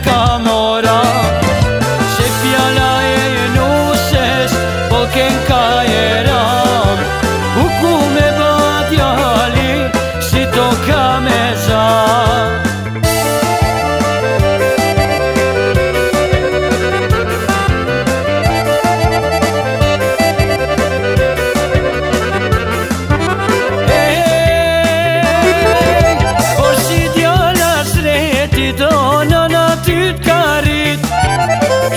ka me ora. Se fjala e nuses po ken ka e ram. U ku me ba djali si to ka me za.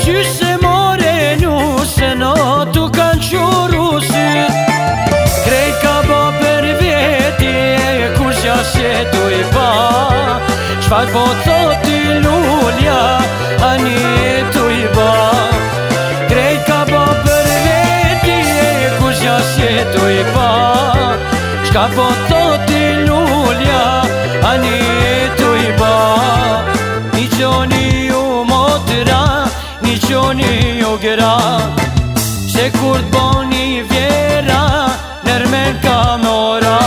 Qyse more nuse no tu kanë quru syt. Krejt ka bo për veti e kusha se tu i pa. Qfar po thoti lulja ani tu i ba. Krejt ka bo për veti e kusha se tu i pa. Qka po thoti lulja ani tu i ba. Ni qoni ju motra, ni qoni ju gra. Se kur t'boni vjera, nërmen ka me ora.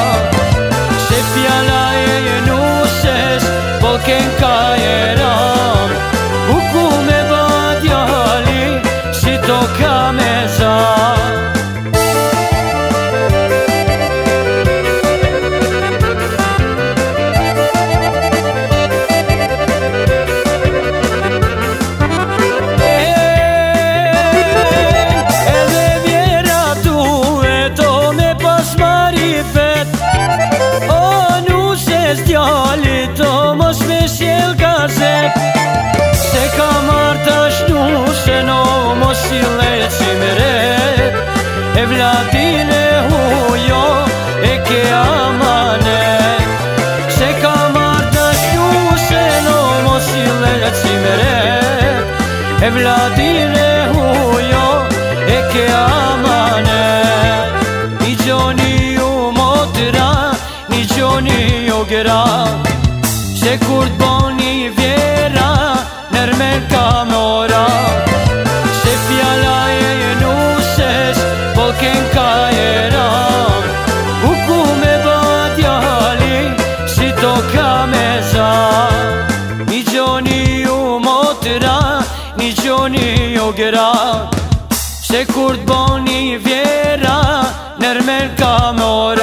Se fjala e nuses, po ken ka e ram. U ku me ba djali, si to ka me za. Djali to mos me sjell gazet. Se ka marrë tash nusen o mos i leci me ret. E vladin e hujo e ke amanet. Se ka marrë tash nusen o mos i leci me ret. E vladin e hujo e ke amanet. Ni gjoni ju motra, ni gjoni ju gra. Se kur t'boni vjera, nërmen ka me ora. Se fjala e nuses, po ken ka e ram. U ku me ba djali, si to ka me za. Ni gjoni ju motra, ni gjoni ju gra. Se kur t'boni vjera, nërmen ka me ora.